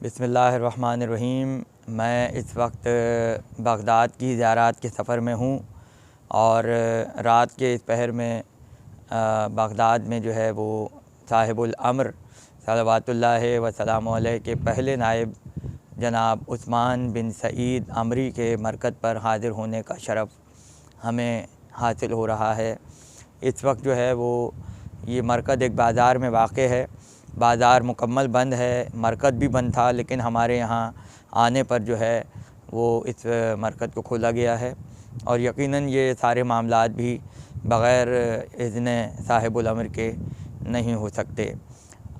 बिस्मिल्लाहिर्रहमानिर्रहीम। मैं इस वक्त बगदाद की ज़ियारत के सफ़र में हूँ और रात के इस पहर में बगदाद में जो है वो साहिबुल अम्र सल्लल्लाहु व सलाम अलैहि के पहले नायब जनाब उस्मान बिन सईद अमरी के मरकज़ पर हाज़िर होने का शरफ़ हमें हासिल हो रहा है। इस वक्त जो है वो ये मरकज़ एक बाज़ार में वाक़ है। बाज़ार मुकम्मल बंद है, मरकज़ भी बंद था, लेकिन हमारे यहाँ आने पर जो है वो इस मरकज़ को खोला गया है और यकीनन ये सारे मामलात भी बग़ैर इज़्न साहिबुल अम्र के नहीं हो सकते।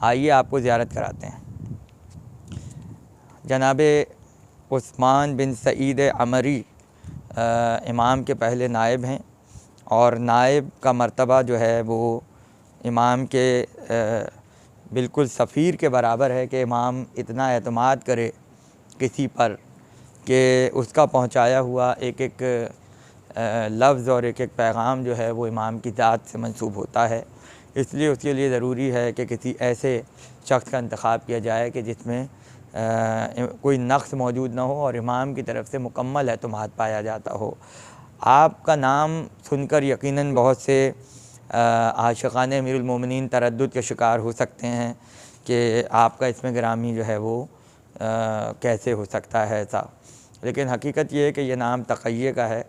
आइए आपको ज़ियारत कराते हैं। जनाब उस्मान बिन सईद अमरी इमाम के पहले नायब हैं और नायब का मर्तबा जो है वो इमाम के बिल्कुल सफ़ीर के बराबर है कि इमाम इतना एतमाद करे किसी पर कि उसका पहुंचाया हुआ एक एक लफ्ज़ और एक एक पैगाम जो है वो इमाम की ज़ात से मंसूब होता है। इसलिए उसके लिए ज़रूरी है कि किसी ऐसे शख्स का इंतखाब किया जाए कि जिसमें कोई नक़्स मौजूद ना हो और इमाम की तरफ से मुकम्मल एतमाद पाया जाता हो। आपका नाम सुनकर यकीनन बहुत से आशिक़ाने अमीरुल मोमिनीन तरद्दुद के शिकार हो सकते हैं कि आपका इसमें गिरामी जो है वो कैसे हो सकता है ऐसा, लेकिन हकीकत ये है कि ये नाम तक़य्ये का है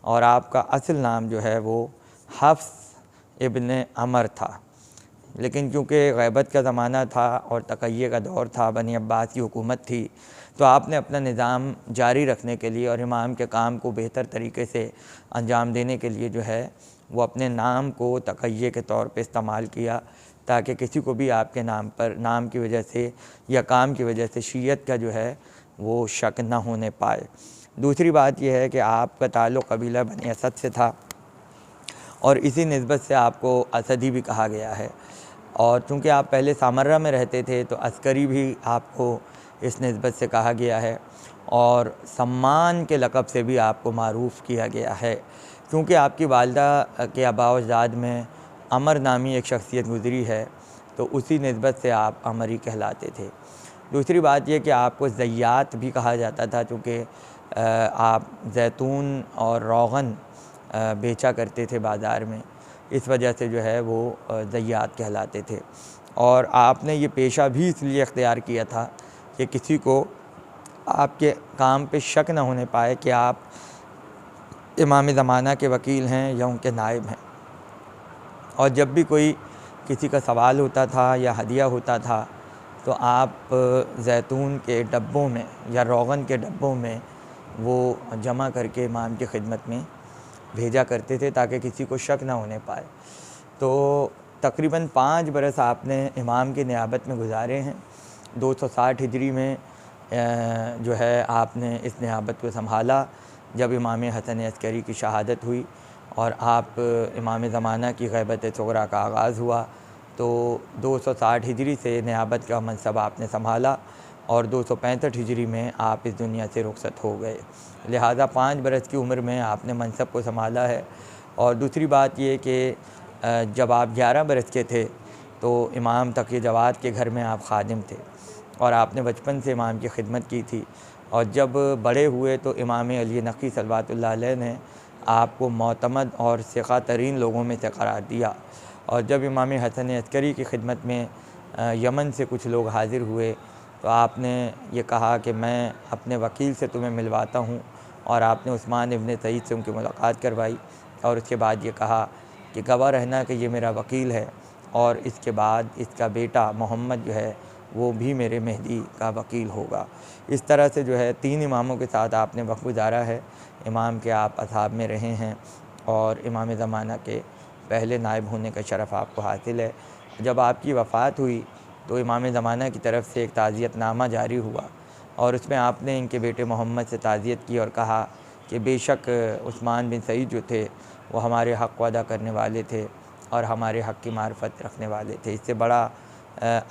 और आपका असल नाम जो है वो हफ्स इब्न अमर था। लेकिन चूँकि ग़ैबत का ज़माना था और तक़य्ये का दौर था, बनी अब्बास की हुकूमत थी, तो आपने अपना निज़ाम जारी रखने के लिए और इमाम के काम को बेहतर तरीके से अंजाम देने के लिए जो है वो अपने नाम को तक़य्ये के तौर पे इस्तेमाल किया, ताकि किसी को भी आपके नाम पर नाम की वजह से या काम की वजह से शियत का जो है वो शक न होने पाए। दूसरी बात यह है कि आपका ताल्लुक़ कबीला बनी असद से था और इसी निस्बत से आपको असदी भी कहा गया है। और चूँकि आप पहले सामर्रा में रहते थे तो अस्करी भी आपको इस निस्बत से कहा गया है और सम्मान के लक़ब से भी आपको मारूफ़ किया गया है, क्योंकि आपकी वालिदा के आबा व अजदाद में अमर नामी एक शख्सियत गुज़री है, तो उसी निस्बत से आप अमरी कहलाते थे। दूसरी बात यह कि आपको ज़य्यात भी कहा जाता था, चूँकि आप जैतून और रोग़न बेचा करते थे बाज़ार में, इस वजह से जो है वो ज़य्यात कहलाते थे। और आपने ये पेशा भी इसलिए इख्तियार किया था कि किसी को आपके काम पे शक न होने पाए कि आप इमाम ज़माना के वकील हैं या उनके नायब हैं। और जब भी कोई किसी का सवाल होता था या हदिया होता था तो आप जैतून के डब्बों में या रोग़न के डब्बों में वो जमा करके इमाम की खिदमत में भेजा करते थे, ताकि किसी को शक ना होने पाए। तो तकरीबन 5 बरस आपने इमाम की नियाबत में गुजारे हैं। 260 हिजरी में जो है आपने इस नियाबत को संभाला जब इमाम हसन अस्करी की शहादत हुई और आप इमाम ज़माना की ग़ैबत सुग़रा का आगाज़ हुआ। तो 260 हिजरी से नियाबत का मनसब आपने संभाला और 265 हिजरी में आप इस दुनिया से रुखसत हो गए। लिहाजा 5 बरस की उम्र में आपने मनसब को संभाला है। और दूसरी बात ये कि जब आप 11 बरस के थे तो इमाम तक़ी जवाद के घर में आप खादिम थे और आपने बचपन से इमाम की खिदमत की थी। और जब बड़े हुए तो इमाम अली नक़ी सल्लल्लाहु अलैहि ने आपको मोतमद और सिक़ा तरीन लोगों में से करार दिया। और जब इमाम हसन अस्करी की खिदमत में यमन से कुछ लोग हाज़िर हुए तो आपने ये कहा कि मैं अपने वकील से तुम्हें मिलवाता हूँ, और आपने उस्मान इब्न सईद से उनकी मुलाकात करवाई और उसके बाद ये कहा कि गवाह रहना कि ये मेरा वकील है और इसके बाद इसका बेटा मोहम्मद जो है वो भी मेरे मेहदी का वकील होगा। इस तरह से जो है 3 इमामों के साथ आपने वक्त गुजारा है। इमाम के आप असहाब में रहे हैं और इमाम ज़माना के पहले नायब होने का शरफ़ आपको हासिल है। जब आपकी वफ़ात हुई तो इमाम ज़माना की तरफ से एक ताज़ियतनामा जारी हुआ और उसमें आपने इनके बेटे मोहम्मद से ताज़ियत की और कहा कि बेशक उस्मान बिन सईद जो थे वो हमारे हक़ को अदा करने वाले थे और हमारे हक़ की मार्फत रखने वाले थे। इससे बड़ा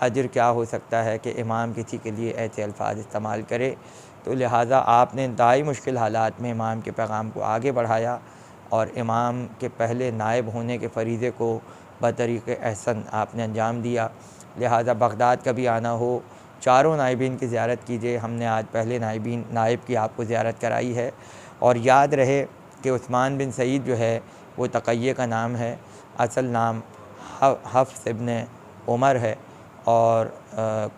अजर क्या हो सकता है कि इमाम किसी के लिए ऐसे अल्फाज इस्तेमाल करे। तो लिहाजा आपने इंतहाई मुश्किल हालात में इमाम के पैगाम को आगे बढ़ाया और इमाम के पहले नायब होने के फ़रीज़े को बतरीक़ एहसन आपने अंजाम दिया। लिहाजा बगदाद कभी आना हो चारों नायबीन की ज़ियारत कीजिए। हमने आज पहले नायब की आपको ज़ियारत कराई है। और याद रहे कि उस्मान बिन सईद जो है वो तक़िया का नाम है, असल नाम हफ्स इब्न उमर है। और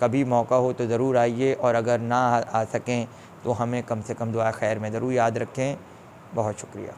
कभी मौका हो तो ज़रूर आइए, और अगर ना आ सकें तो हमें कम से कम दुआ खैर में ज़रूर याद रखें। बहुत शुक्रिया।